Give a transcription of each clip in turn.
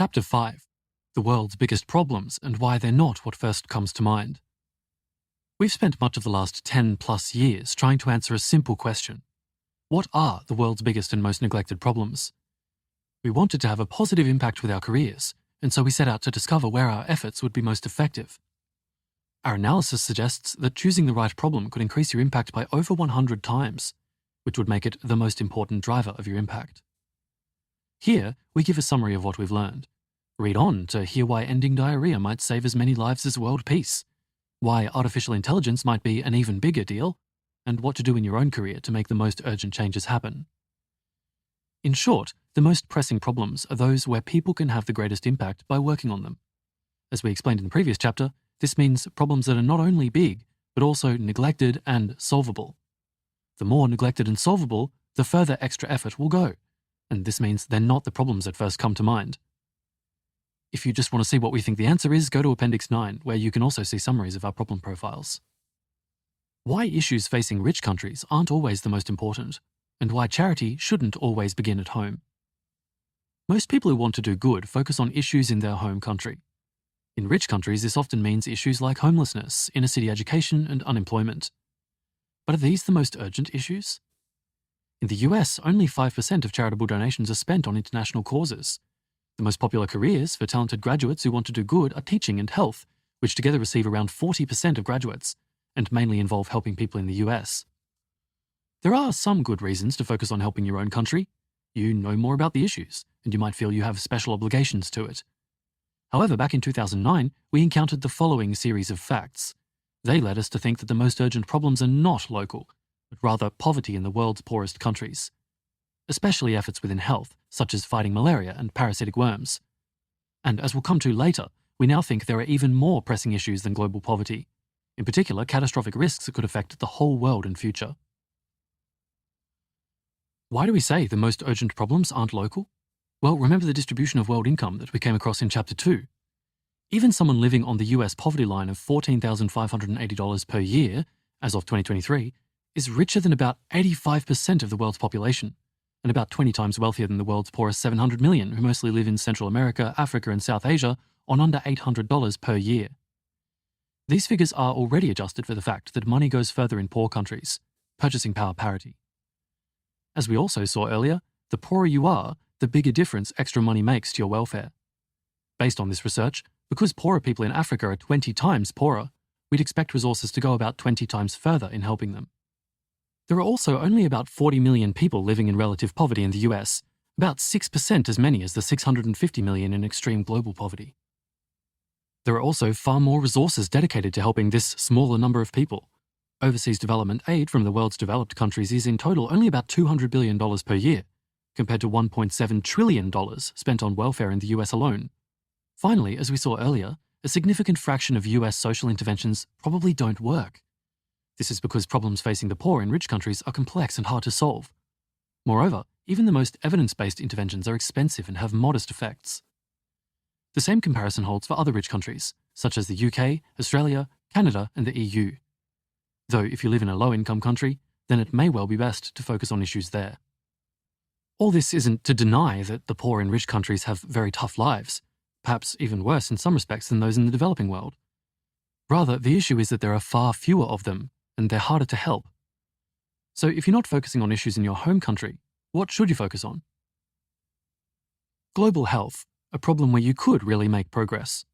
Chapter 5. The world's biggest problems and why they're not what first comes to mind. We've spent much of the last 10+ years trying to answer a simple question. What are the world's biggest and most neglected problems? We wanted to have a positive impact with our careers, and so we set out to discover where our efforts would be most effective. Our analysis suggests that choosing the right problem could increase your impact by over 100 times, which would make it the most important driver of your impact. Here, we give a summary of what we've learned. Read on to hear why ending diarrhea might save as many lives as world peace, why artificial intelligence might be an even bigger deal, and what to do in your own career to make the most urgent changes happen. In short, the most pressing problems are those where people can have the greatest impact by working on them. As we explained in the previous chapter, this means problems that are not only big, but also neglected and solvable. The more neglected and solvable, the further extra effort will go, and this means they're not the problems that first come to mind. If you just want to see what we think the answer is, go to Appendix 9, where you can also see summaries of our problem profiles. Why issues facing rich countries aren't always the most important, and why charity shouldn't always begin at home. Most people who want to do good focus on issues in their home country. In rich countries, this often means issues like homelessness, inner-city education, and unemployment. But are these the most urgent issues? In the US, only 5% of charitable donations are spent on international causes. The most popular careers for talented graduates who want to do good are teaching and health, which together receive around 40% of graduates, and mainly involve helping people in the US. There are some good reasons to focus on helping your own country. You know more about the issues, and you might feel you have special obligations to it. However, back in 2009, we encountered the following series of facts. They led us to think that the most urgent problems are not local, but rather poverty in the world's poorest countries, especially efforts within health, such as fighting malaria and parasitic worms. And as we'll come to later, we now think there are even more pressing issues than global poverty, in particular catastrophic risks that could affect the whole world in future. Why do we say the most urgent problems aren't local? Well, remember the distribution of world income that we came across in Chapter 2. Even someone living on the US poverty line of $14,580 per year, as of 2023, is richer than about 85% of the world's population, and about 20 times wealthier than the world's poorest 700 million who mostly live in Central America, Africa, and South Asia on under $800 per year. These figures are already adjusted for the fact that money goes further in poor countries, purchasing power parity. As we also saw earlier, the poorer you are, the bigger difference extra money makes to your welfare. Based on this research, because poorer people in Africa are 20 times poorer, we'd expect resources to go about 20 times further in helping them. There are also only about 40 million people living in relative poverty in the US, about 6% as many as the 650 million in extreme global poverty. There are also far more resources dedicated to helping this smaller number of people. Overseas development aid from the world's developed countries is in total only about $200 billion per year, compared to $1.7 trillion spent on welfare in the US alone. Finally, as we saw earlier, a significant fraction of US social interventions probably don't work. This is because problems facing the poor in rich countries are complex and hard to solve. Moreover, even the most evidence-based interventions are expensive and have modest effects. The same comparison holds for other rich countries, such as the UK, Australia, Canada, and the EU. Though if you live in a low-income country, then it may well be best to focus on issues there. All this isn't to deny that the poor in rich countries have very tough lives, perhaps even worse in some respects than those in the developing world. Rather, the issue is that there are far fewer of them, and they're harder to help. So if you're not focusing on issues in your home country, what should you focus on? Global health, a problem where you could really make progress.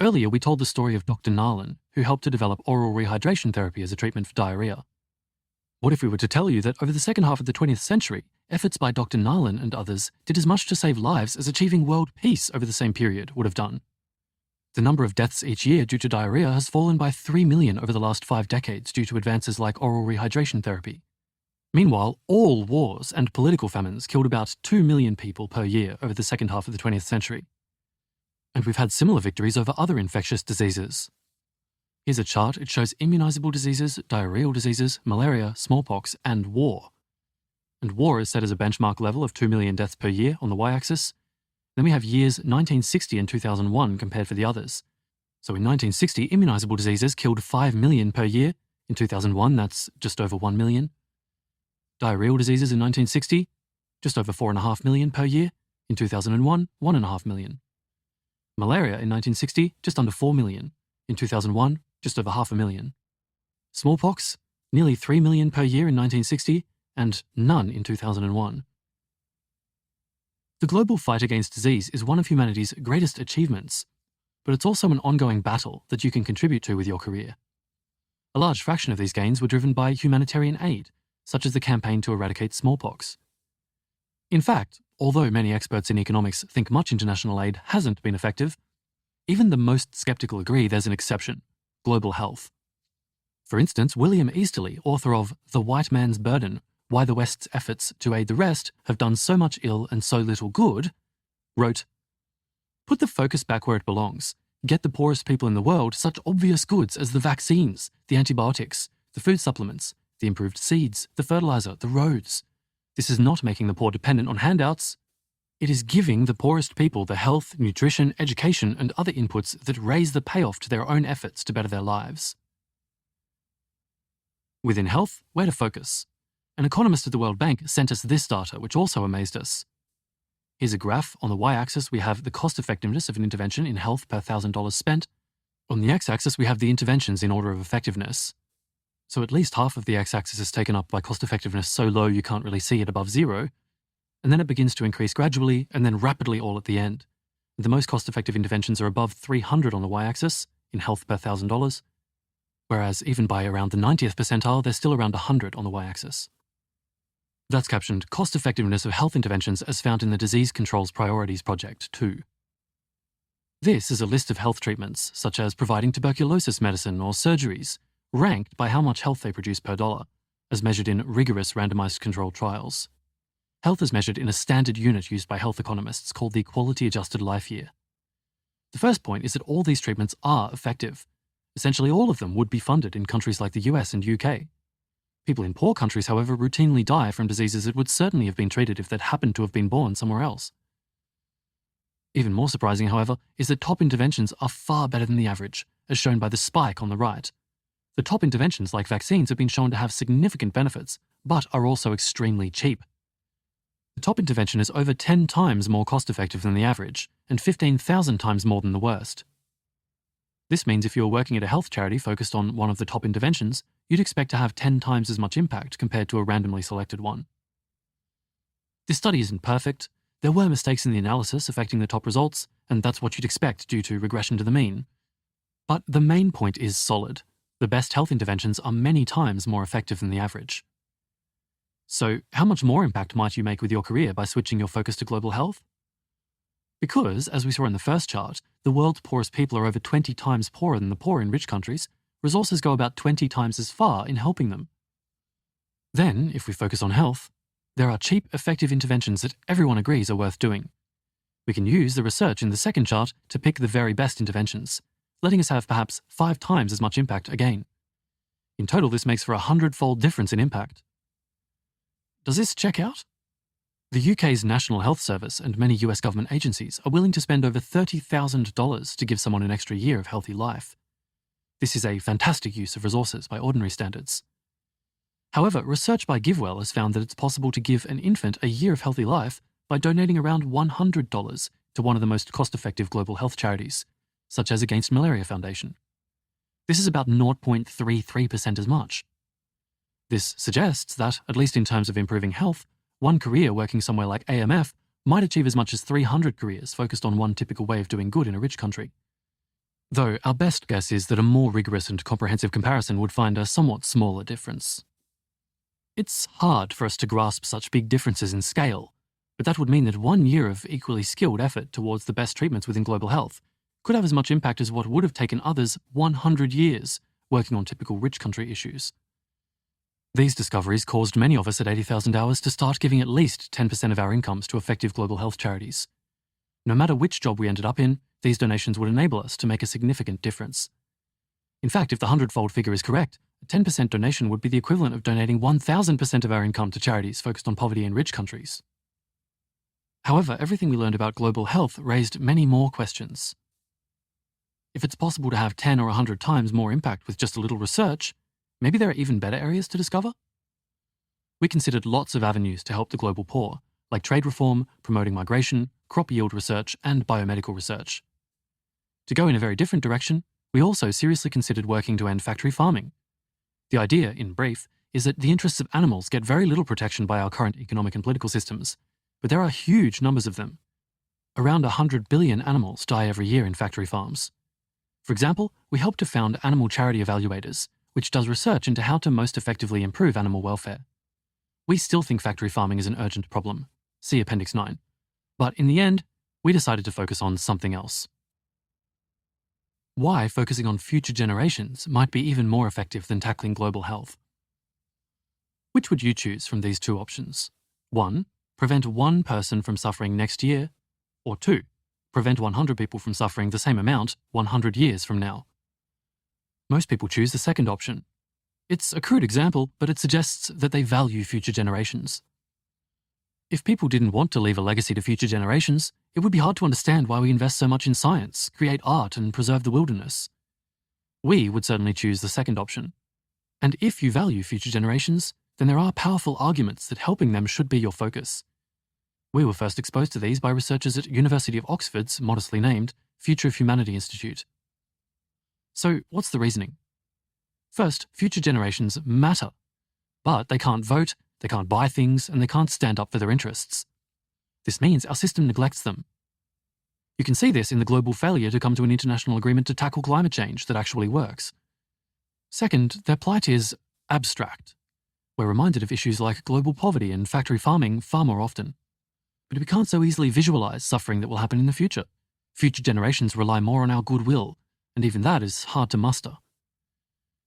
Earlier, we told the story of Dr. Narlin, who helped to develop oral rehydration therapy as a treatment for diarrhea. What if we were to tell you that over the second half of the 20th century, efforts by Dr. Narlin and others did as much to save lives as achieving world peace over the same period would have done? The number of deaths each year due to diarrhea has fallen by 3 million over the last 5 decades due to advances like oral rehydration therapy. Meanwhile, all wars and political famines killed about 2 million people per year over the second half of the 20th century. And we've had similar victories over other infectious diseases. Here's a chart. It shows immunizable diseases, diarrheal diseases, malaria, smallpox, and war. And war is set as a benchmark level of 2 million deaths per year on the y-axis. Then we have years 1960 and 2001 compared for the others. So in 1960, immunizable diseases killed 5 million per year. In 2001, that's just over 1 million. Diarrheal diseases in 1960, just over 4.5 million per year. In 2001, 1.5 million. Malaria in 1960, just under 4 million. In 2001, just over 500,000. Smallpox, nearly 3 million per year in 1960, and none in 2001. The global fight against disease is one of humanity's greatest achievements, but it's also an ongoing battle that you can contribute to with your career. A large fraction of these gains were driven by humanitarian aid, such as the campaign to eradicate smallpox. In fact, although many experts in economics think much international aid hasn't been effective, even the most skeptical agree there's an exception: global health. For instance, William Easterly, author of The White Man's Burden: Why the West's Efforts to Aid the Rest Have Done So Much Ill and So Little Good, wrote, "Put the focus back where it belongs. Get the poorest people in the world such obvious goods as the vaccines, the antibiotics, the food supplements, the improved seeds, the fertilizer, the roads. This is not making the poor dependent on handouts. It is giving the poorest people the health, nutrition, education, and other inputs that raise the payoff to their own efforts to better their lives." Within health, where to focus? An economist at the World Bank sent us this data, which also amazed us. Here's a graph. On the y-axis, we have the cost-effectiveness of an intervention in health per $1,000 spent. On the x-axis, we have the interventions in order of effectiveness. So at least half of the x-axis is taken up by cost-effectiveness so low you can't really see it above zero, and then it begins to increase gradually and then rapidly all at the end. The most cost-effective interventions are above 300 on the y-axis in health per $1,000, whereas even by around the 90th percentile, they're still around 100 on the y-axis. That's captioned Cost-Effectiveness of Health Interventions as found in the Disease Controls Priorities Project 2. This is a list of health treatments, such as providing tuberculosis medicine or surgeries, ranked by how much health they produce per dollar, as measured in rigorous randomized controlled trials. Health is measured in a standard unit used by health economists called the Quality Adjusted Life Year. The first point is that all these treatments are effective. Essentially all of them would be funded in countries like the US and UK. People in poor countries, however, routinely die from diseases that would certainly have been treated if they'd happened to have been born somewhere else. Even more surprising, however, is that top interventions are far better than the average, as shown by the spike on the right. The top interventions, like vaccines, have been shown to have significant benefits, but are also extremely cheap. The top intervention is over 10 times more cost-effective than the average, and 15,000 times more than the worst. This means if you're working at a health charity focused on one of the top interventions, you'd expect to have 10 times as much impact compared to a randomly selected one. This study isn't perfect. There were mistakes in the analysis affecting the top results, and that's what you'd expect due to regression to the mean. But the main point is solid. The best health interventions are many times more effective than the average. So, how much more impact might you make with your career by switching your focus to global health? Because, as we saw in the first chart, the world's poorest people are over 20 times poorer than the poor in rich countries, resources go about 20 times as far in helping them. Then, if we focus on health, there are cheap, effective interventions that everyone agrees are worth doing. We can use the research in the second chart to pick the very best interventions, letting us have perhaps 5 times as much impact again. In total, this makes for a 100-fold difference in impact. Does this check out? The UK's National Health Service and many US government agencies are willing to spend over $30,000 to give someone an extra year of healthy life. This is a fantastic use of resources by ordinary standards. However, research by GiveWell has found that it's possible to give an infant a year of healthy life by donating around $100 to one of the most cost-effective global health charities, such as Against Malaria Foundation. This is about 0.33% as much. This suggests that, at least in terms of improving health, one career working somewhere like AMF might achieve as much as 300 careers focused on one typical way of doing good in a rich country. Though our best guess is that a more rigorous and comprehensive comparison would find a somewhat smaller difference. It's hard for us to grasp such big differences in scale, but that would mean that 1 year of equally skilled effort towards the best treatments within global health could have as much impact as what would have taken others 100 years working on typical rich country issues. These discoveries caused many of us at 80,000 hours to start giving at least 10% of our incomes to effective global health charities. No matter which job we ended up in, these donations would enable us to make a significant difference. In fact, if the 100-fold figure is correct, a 10% donation would be the equivalent of donating 1,000% of our income to charities focused on poverty in rich countries. However, everything we learned about global health raised many more questions. If it's possible to have 10 or 100 times more impact with just a little research, maybe there are even better areas to discover? We considered lots of avenues to help the global poor, like trade reform, promoting migration, crop yield research, and biomedical research. To go in a very different direction, we also seriously considered working to end factory farming. The idea, in brief, is that the interests of animals get very little protection by our current economic and political systems, but there are huge numbers of them. Around 100 billion animals die every year in factory farms. For example, we helped to found Animal Charity Evaluators, which does research into how to most effectively improve animal welfare. We still think factory farming is an urgent problem. See Appendix 9. But in the end, we decided to focus on something else. Why focusing on future generations might be even more effective than tackling global health. Which would you choose from these two options? 1. Prevent one person from suffering next year, or 2. Prevent 100 people from suffering the same amount 100 years from now. Most people choose the second option. It's a crude example, but it suggests that they value future generations. If people didn't want to leave a legacy to future generations, it would be hard to understand why we invest so much in science, create art, and preserve the wilderness. We would certainly choose the second option. And if you value future generations, then there are powerful arguments that helping them should be your focus. We were first exposed to these by researchers at University of Oxford's, modestly named, Future of Humanity Institute. So, what's the reasoning? First, future generations matter, but they can't vote, they can't buy things, and they can't stand up for their interests. This means our system neglects them. You can see this in the global failure to come to an international agreement to tackle climate change that actually works. Second, their plight is abstract. We're reminded of issues like global poverty and factory farming far more often. But we can't so easily visualize suffering that will happen in the future. Future generations rely more on our goodwill, and even that is hard to muster.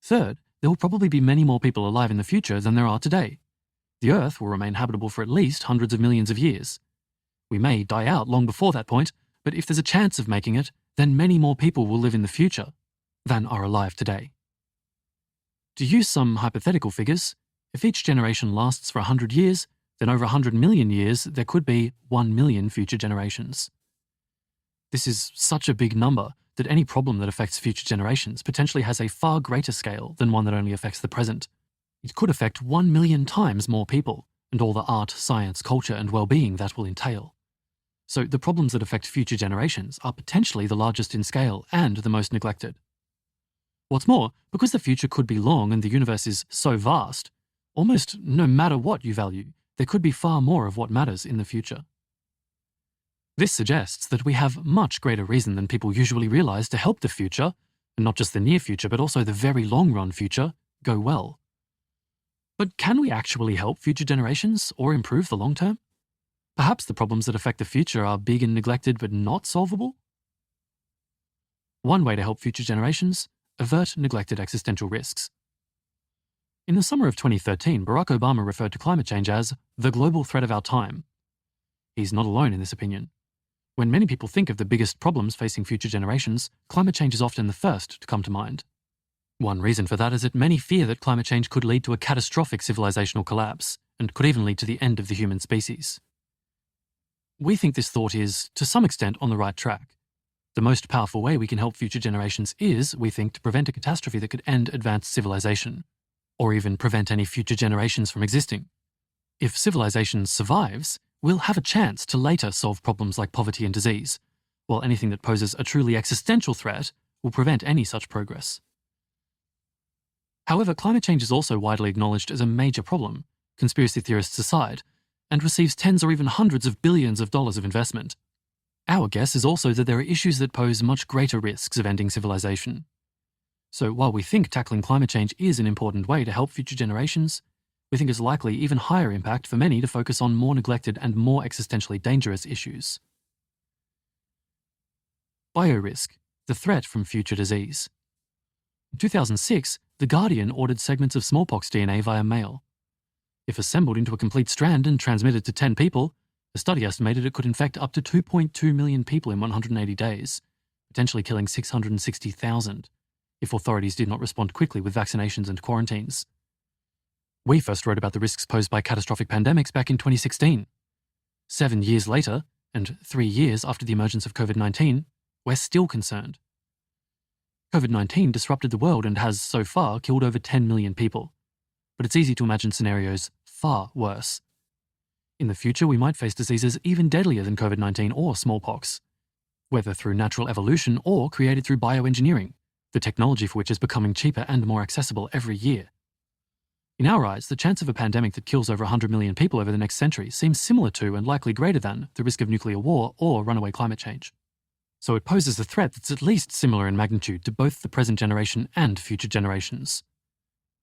Third, there will probably be many more people alive in the future than there are today. The Earth will remain habitable for at least hundreds of millions of years. We may die out long before that point, but if there's a chance of making it, then many more people will live in the future than are alive today. To use some hypothetical figures, if each generation lasts for 100 years, then over 100 million years there could be 1 million future generations. This is such a big number that any problem that affects future generations potentially has a far greater scale than one that only affects the present. It could affect 1 million times more people, and all the art, science, culture, and well-being that will entail. So the problems that affect future generations are potentially the largest in scale and the most neglected. What's more, because the future could be long and the universe is so vast, almost no matter what you value, there could be far more of what matters in the future. This suggests that we have much greater reason than people usually realize to help the future, and not just the near future, but also the very long-run future, go well. But can we actually help future generations or improve the long term? Perhaps the problems that affect the future are big and neglected but not solvable? One way to help future generations: avert neglected existential risks. In the summer of 2013, Barack Obama referred to climate change as the global threat of our time. He's not alone in this opinion. When many people think of the biggest problems facing future generations, climate change is often the first to come to mind. One reason for that is that many fear that climate change could lead to a catastrophic civilizational collapse, and could even lead to the end of the human species. We think this thought is, to some extent, on the right track. The most powerful way we can help future generations is, we think, to prevent a catastrophe that could end advanced civilization, or even prevent any future generations from existing. If civilization survives, we'll have a chance to later solve problems like poverty and disease, while anything that poses a truly existential threat will prevent any such progress. However, climate change is also widely acknowledged as a major problem, conspiracy theorists aside, and receives tens or even hundreds of billions of dollars of investment. Our guess is also that there are issues that pose much greater risks of ending civilization. So while we think tackling climate change is an important way to help future generations, we think it's likely even higher impact for many to focus on more neglected and more existentially dangerous issues. Biorisk, the threat from future disease. In 2006, The Guardian ordered segments of smallpox DNA via mail. If assembled into a complete strand and transmitted to 10 people, the study estimated it could infect up to 2.2 million people in 180 days, potentially killing 660,000, if authorities did not respond quickly with vaccinations and quarantines. We first wrote about the risks posed by catastrophic pandemics back in 2016. 7 years later, and 3 years after the emergence of COVID-19, we're still concerned. COVID-19 disrupted the world and has, so far, killed over 10 million people. But it's easy to imagine scenarios far worse. In the future, we might face diseases even deadlier than COVID-19 or smallpox, whether through natural evolution or created through bioengineering, the technology for which is becoming cheaper and more accessible every year. In our eyes, the chance of a pandemic that kills over 100 million people over the next century seems similar to and likely greater than the risk of nuclear war or runaway climate change. So it poses a threat that's at least similar in magnitude to both the present generation and future generations.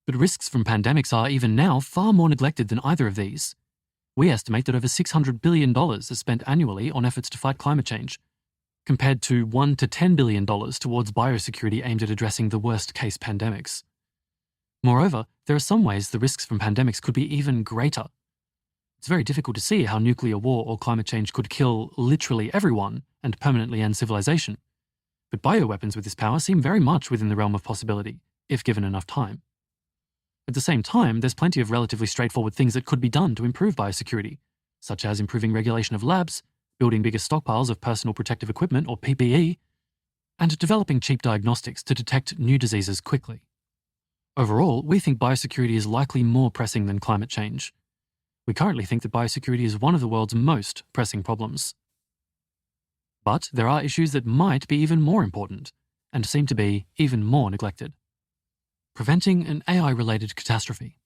But risks from pandemics are, even now, far more neglected than either of these. We estimate that over $600 billion is spent annually on efforts to fight climate change, compared to $1 to $10 billion towards biosecurity aimed at addressing the worst-case pandemics. Moreover, there are some ways the risks from pandemics could be even greater. It's very difficult to see how nuclear war or climate change could kill literally everyone and permanently end civilization. But bioweapons with this power seem very much within the realm of possibility, if given enough time. At the same time, there's plenty of relatively straightforward things that could be done to improve biosecurity, such as improving regulation of labs, building bigger stockpiles of personal protective equipment or PPE, and developing cheap diagnostics to detect new diseases quickly. Overall, we think biosecurity is likely more pressing than climate change. We currently think that biosecurity is one of the world's most pressing problems. But there are issues that might be even more important, and seem to be even more neglected. Preventing an AI-related catastrophe.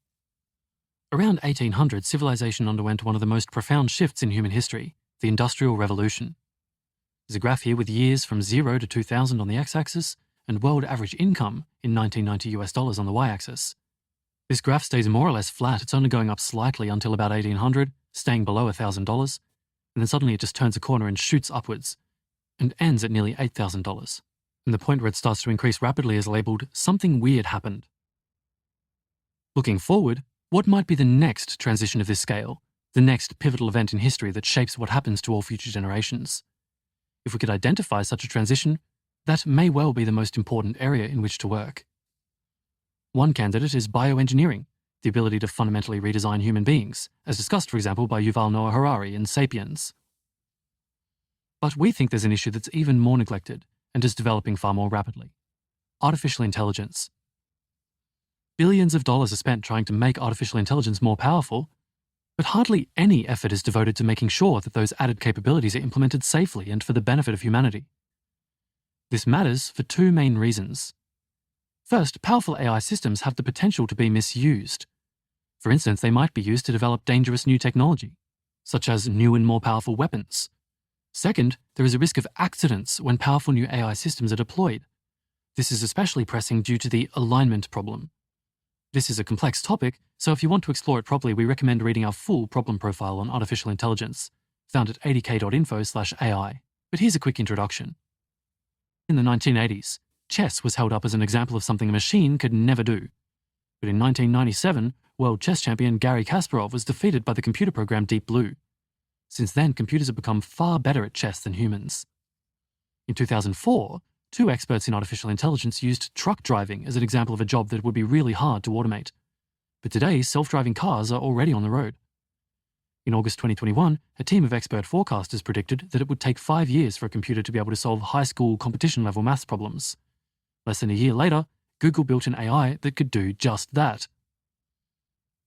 Around 1800, civilization underwent one of the most profound shifts in human history, the Industrial Revolution. There's a graph here with years from 0 to 2000 on the x-axis, and world average income in 1990 US dollars on the y-axis. This graph stays more or less flat. It's only going up slightly until about 1800, staying below $1,000, and then suddenly it just turns a corner and shoots upwards, and ends at nearly $8,000. And the point where it starts to increase rapidly is labelled "something weird happened." Looking forward, what might be the next transition of this scale, the next pivotal event in history that shapes what happens to all future generations? If we could identify such a transition, that may well be the most important area in which to work. One candidate is bioengineering, the ability to fundamentally redesign human beings, as discussed, for example, by Yuval Noah Harari in *Sapiens*. But we think there's an issue that's even more neglected and is developing far more rapidly: artificial intelligence. Billions of dollars are spent trying to make artificial intelligence more powerful, but hardly any effort is devoted to making sure that those added capabilities are implemented safely and for the benefit of humanity. This matters for two main reasons. First, powerful AI systems have the potential to be misused. For instance, they might be used to develop dangerous new technology, such as new and more powerful weapons. Second, there is a risk of accidents when powerful new AI systems are deployed. This is especially pressing due to the alignment problem. This is a complex topic, so if you want to explore it properly, we recommend reading our full problem profile on artificial intelligence, found at adk.info/AI. But here's a quick introduction. In the 1980s, chess was held up as an example of something a machine could never do. But in 1997, world chess champion Garry Kasparov was defeated by the computer program Deep Blue. Since then, computers have become far better at chess than humans. In 2004, two experts in artificial intelligence used truck driving as an example of a job that would be really hard to automate. But today, self-driving cars are already on the road. In August 2021, a team of expert forecasters predicted that it would take 5 years for a computer to be able to solve high school competition-level maths problems. Less than a year later, Google built an AI that could do just that.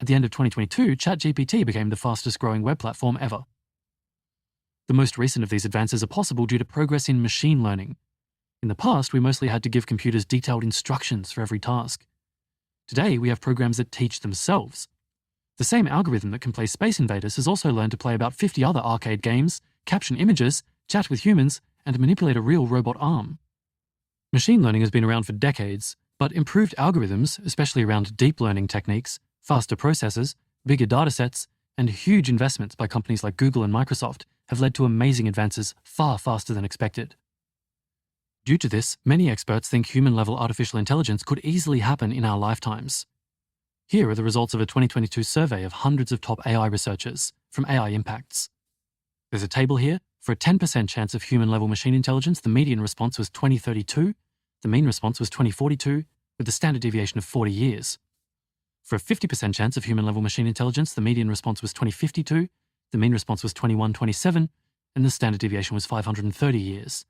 At the end of 2022, ChatGPT became the fastest-growing web platform ever. The most recent of these advances are possible due to progress in machine learning. In the past, we mostly had to give computers detailed instructions for every task. Today, we have programs that teach themselves. The same algorithm that can play Space Invaders has also learned to play about 50 other arcade games, caption images, chat with humans, and manipulate a real robot arm. Machine learning has been around for decades, but improved algorithms, especially around deep learning techniques, faster processors, bigger datasets, and huge investments by companies like Google and Microsoft have led to amazing advances far faster than expected. Due to this, many experts think human-level artificial intelligence could easily happen in our lifetimes. Here are the results of a 2022 survey of hundreds of top AI researchers from AI Impacts. There's a table here. For a 10% chance of human-level machine intelligence, the median response was 2032, the mean response was 2042, with a standard deviation of 40 years. For a 50% chance of human-level machine intelligence, the median response was 2052, the mean response was 2127, and the standard deviation was 530 years.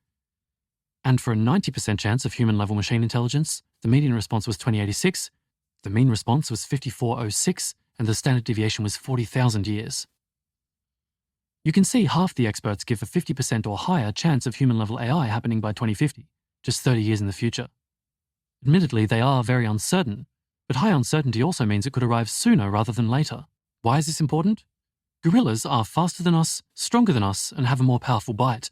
And for a 90% chance of human-level machine intelligence, the median response was 2086, the mean response was 5406, and the standard deviation was 40,000 years. You can see half the experts give a 50% or higher chance of human-level AI happening by 2050, just 30 years in the future. Admittedly, they are very uncertain, but high uncertainty also means it could arrive sooner rather than later. Why is this important? Gorillas are faster than us, stronger than us, and have a more powerful bite.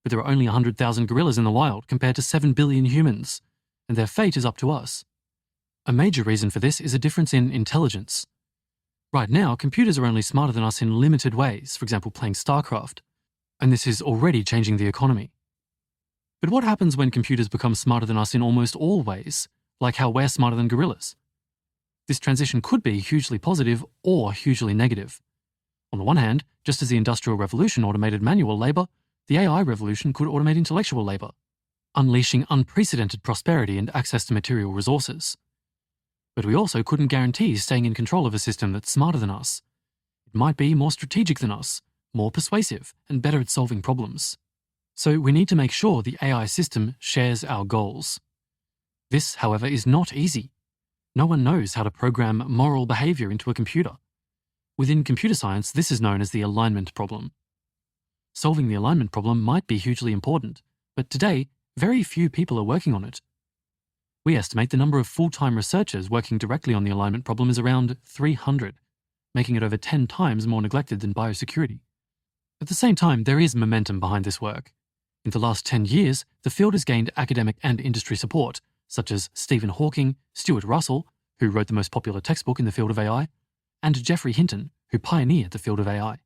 But there are only 100,000 gorillas in the wild compared to 7 billion humans, and their fate is up to us. A major reason for this is a difference in intelligence. Right now, computers are only smarter than us in limited ways, for example playing StarCraft, and this is already changing the economy. But what happens when computers become smarter than us in almost all ways, like how we're smarter than gorillas? This transition could be hugely positive or hugely negative. On the one hand, just as the Industrial Revolution automated manual labour, the AI revolution could automate intellectual labour, unleashing unprecedented prosperity and access to material resources. But we also couldn't guarantee staying in control of a system that's smarter than us. It might be more strategic than us, more persuasive, and better at solving problems. So we need to make sure the AI system shares our goals. This, however, is not easy. No one knows how to program moral behaviour into a computer. Within computer science, this is known as the alignment problem. Solving the alignment problem might be hugely important, but today, very few people are working on it. We estimate the number of full-time researchers working directly on the alignment problem is around 300, making it over 10 times more neglected than biosecurity. At the same time, there is momentum behind this work. In the last 10 years, the field has gained academic and industry support, such as Stephen Hawking, Stuart Russell, who wrote the most popular textbook in the field of AI, and Geoffrey Hinton, who pioneered the field of AI.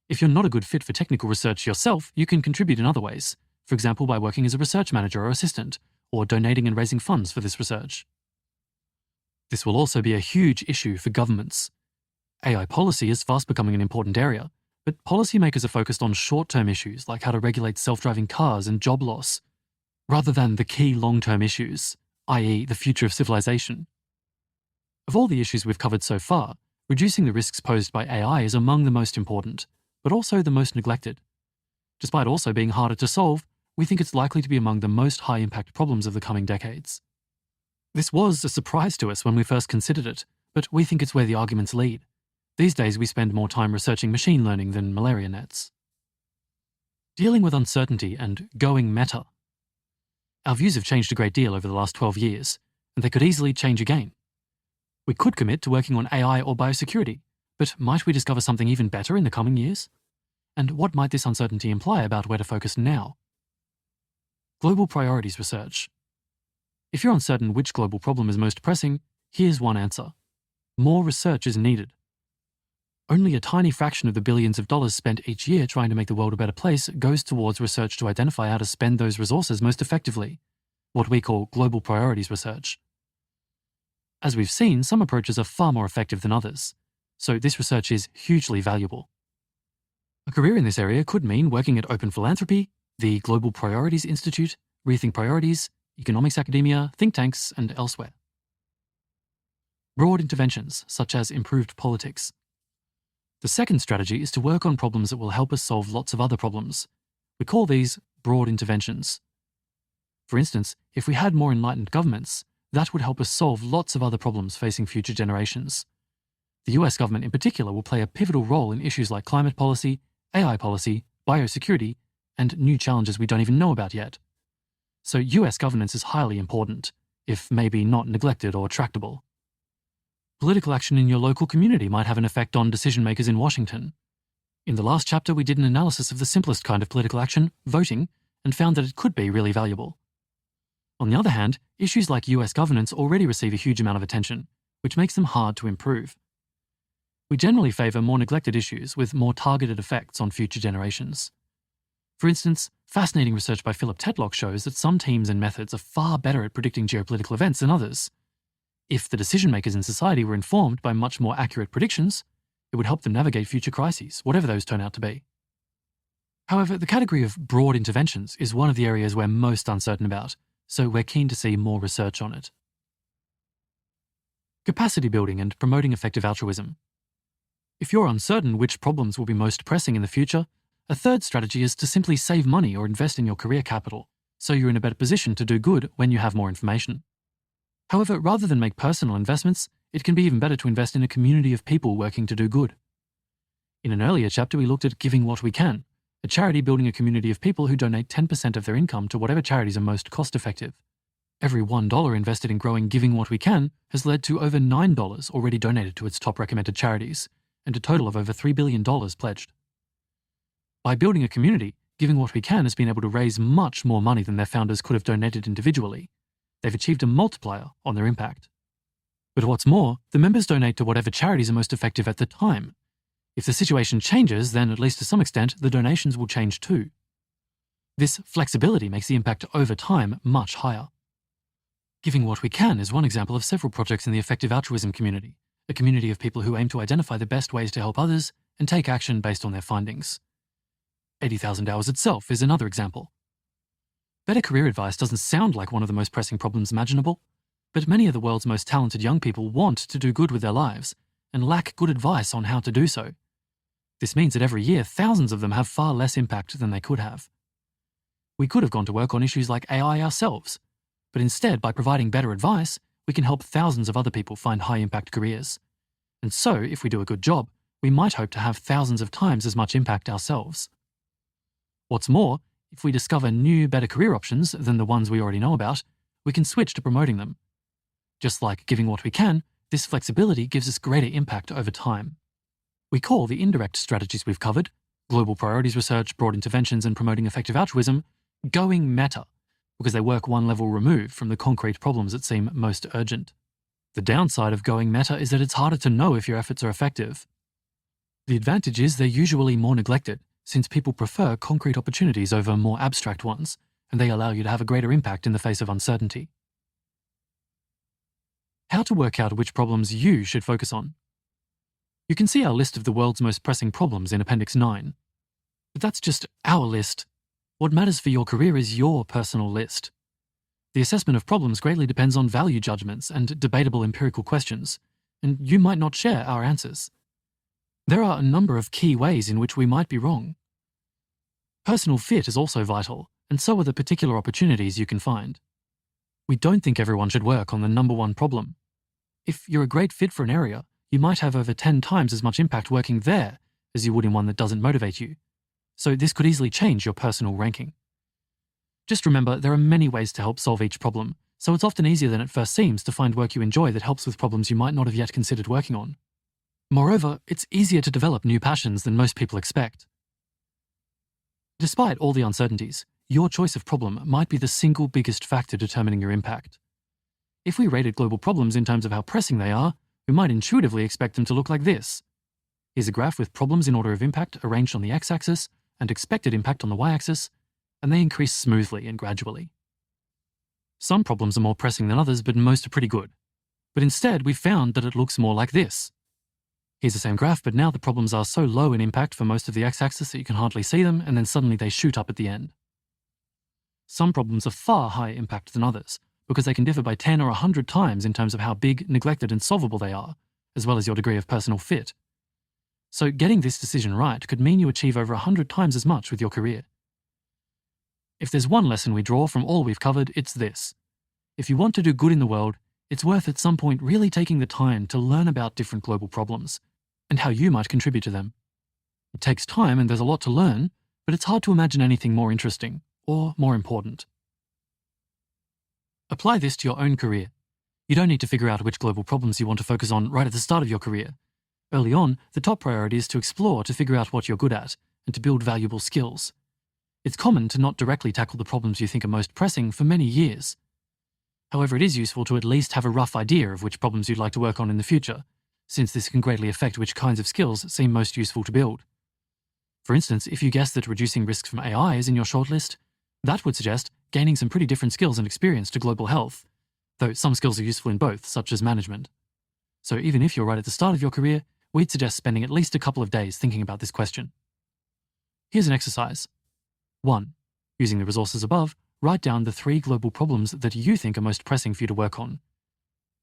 If you're not a good fit for technical research yourself, you can contribute in other ways, for example by working as a research manager or assistant, or donating and raising funds for this research. This will also be a huge issue for governments. AI policy is fast becoming an important area, but policymakers are focused on short-term issues like how to regulate self-driving cars and job loss, rather than the key long-term issues, i.e. the future of civilization. Of all the issues we've covered so far, reducing the risks posed by AI is among the most important, but also the most neglected. Despite also being harder to solve, we think it's likely to be among the most high-impact problems of the coming decades. This was a surprise to us when we first considered it, but we think it's where the arguments lead. These days we spend more time researching machine learning than malaria nets. Dealing with uncertainty and going meta. Our views have changed a great deal over the last 12 years, and they could easily change again. We could commit to working on AI or biosecurity, but might we discover something even better in the coming years? And what might this uncertainty imply about where to focus now? Global priorities research. If you're uncertain which global problem is most pressing, here's one answer. More research is needed. Only a tiny fraction of the billions of dollars spent each year trying to make the world a better place goes towards research to identify how to spend those resources most effectively, what we call global priorities research. As we've seen, some approaches are far more effective than others, so this research is hugely valuable. A career in this area could mean working at Open Philanthropy, the Global Priorities Institute, Rethink Priorities, economics academia, think tanks, and elsewhere. Broad interventions, such as improved politics. The second strategy is to work on problems that will help us solve lots of other problems. We call these broad interventions. For instance, if we had more enlightened governments, that would help us solve lots of other problems facing future generations. The US government in particular will play a pivotal role in issues like climate policy, AI policy, biosecurity, and new challenges we don't even know about yet. So US governance is highly important, if maybe not neglected or tractable. Political action in your local community might have an effect on decision makers in Washington. In the last chapter, we did an analysis of the simplest kind of political action, voting, and found that it could be really valuable. On the other hand, issues like US governance already receive a huge amount of attention, which makes them hard to improve. We generally favour more neglected issues with more targeted effects on future generations. For instance, fascinating research by Philip Tetlock shows that some teams and methods are far better at predicting geopolitical events than others. If the decision makers in society were informed by much more accurate predictions, it would help them navigate future crises, whatever those turn out to be. However, the category of broad interventions is one of the areas we're most uncertain about, so we're keen to see more research on it. Capacity building and promoting effective altruism. If you're uncertain which problems will be most pressing in the future, a third strategy is to simply save money or invest in your career capital, so you're in a better position to do good when you have more information. However, rather than make personal investments, it can be even better to invest in a community of people working to do good. In an earlier chapter, we looked at Giving What We Can, a charity building a community of people who donate 10% of their income to whatever charities are most cost-effective. Every $1 invested in growing Giving What We Can has led to over $9 already donated to its top recommended charities, and a total of over $3 billion pledged. By building a community, Giving What We Can has been able to raise much more money than their founders could have donated individually. They've achieved a multiplier on their impact. But what's more, the members donate to whatever charities are most effective at the time. If the situation changes, then at least to some extent, the donations will change too. This flexibility makes the impact over time much higher. Giving What We Can is one example of several projects in the effective altruism community, a community of people who aim to identify the best ways to help others and take action based on their findings. 80,000 Hours itself is another example. Better career advice doesn't sound like one of the most pressing problems imaginable, but many of the world's most talented young people want to do good with their lives and lack good advice on how to do so. This means that every year, thousands of them have far less impact than they could have. We could have gone to work on issues like AI ourselves, but instead, by providing better advice, we can help thousands of other people find high-impact careers. And so, if we do a good job, we might hope to have thousands of times as much impact ourselves. What's more, if we discover new, better career options than the ones we already know about, we can switch to promoting them. Just like Giving What We Can, this flexibility gives us greater impact over time. We call the indirect strategies we've covered, global priorities research, broad interventions, and promoting effective altruism, going meta, because they work one level removed from the concrete problems that seem most urgent. The downside of going meta is that it's harder to know if your efforts are effective. The advantage is they're usually more neglected, since people prefer concrete opportunities over more abstract ones, and they allow you to have a greater impact in the face of uncertainty. How to work out which problems you should focus on. You can see our list of the world's most pressing problems in Appendix 9. But that's just our list. What matters for your career is your personal list. The assessment of problems greatly depends on value judgments and debatable empirical questions, and you might not share our answers. There are a number of key ways in which we might be wrong. Personal fit is also vital, and so are the particular opportunities you can find. We don't think everyone should work on the number one problem. If you're a great fit for an area, you might have over 10 times as much impact working there as you would in one that doesn't motivate you. So this could easily change your personal ranking. Just remember, there are many ways to help solve each problem, so it's often easier than it first seems to find work you enjoy that helps with problems you might not have yet considered working on. Moreover, it's easier to develop new passions than most people expect. Despite all the uncertainties, your choice of problem might be the single biggest factor determining your impact. If we rated global problems in terms of how pressing they are, we might intuitively expect them to look like this. Here's a graph with problems in order of impact arranged on the x-axis and expected impact on the y-axis, and they increase smoothly and gradually. Some problems are more pressing than others, but most are pretty good. But instead, we've found that it looks more like this. Here's the same graph, but now the problems are so low in impact for most of the x-axis that you can hardly see them, and then suddenly they shoot up at the end. Some problems are far higher impact than others, because they can differ by 10 or 100 times in terms of how big, neglected, and solvable they are, as well as your degree of personal fit. So getting this decision right could mean you achieve over 100 times as much with your career. If there's one lesson we draw from all we've covered, it's this. If you want to do good in the world, it's worth at some point really taking the time to learn about different global problems and how you might contribute to them. It takes time and there's a lot to learn, but it's hard to imagine anything more interesting or more important. Apply this to your own career. You don't need to figure out which global problems you want to focus on right at the start of your career. Early on, the top priority is to explore to figure out what you're good at and to build valuable skills. It's common to not directly tackle the problems you think are most pressing for many years. However, it is useful to at least have a rough idea of which problems you'd like to work on in the future, since this can greatly affect which kinds of skills seem most useful to build. For instance, if you guess that reducing risks from AI is in your shortlist, that would suggest gaining some pretty different skills and experience to global health, though some skills are useful in both, such as management. So even if you're right at the start of your career, we'd suggest spending at least a couple of days thinking about this question. Here's an exercise. 1. Using the resources above, write down the 3 global problems that you think are most pressing for you to work on.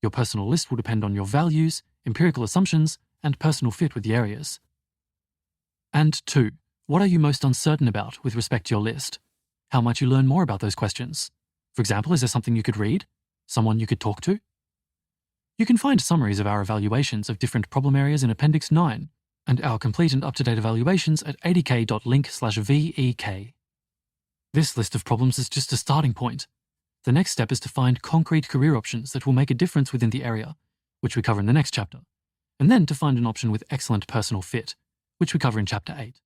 Your personal list will depend on your values, empirical assumptions, and personal fit with the areas. And 2. What are you most uncertain about with respect to your list? How might you learn more about those questions? For example, is there something you could read? Someone you could talk to? You can find summaries of our evaluations of different problem areas in Appendix 9. and our complete and up-to-date evaluations at 80k.link/VEK. This list of problems is just a starting point. The next step is to find concrete career options that will make a difference within the area, which we cover in the next chapter, and then to find an option with excellent personal fit, which we cover in Chapter 8.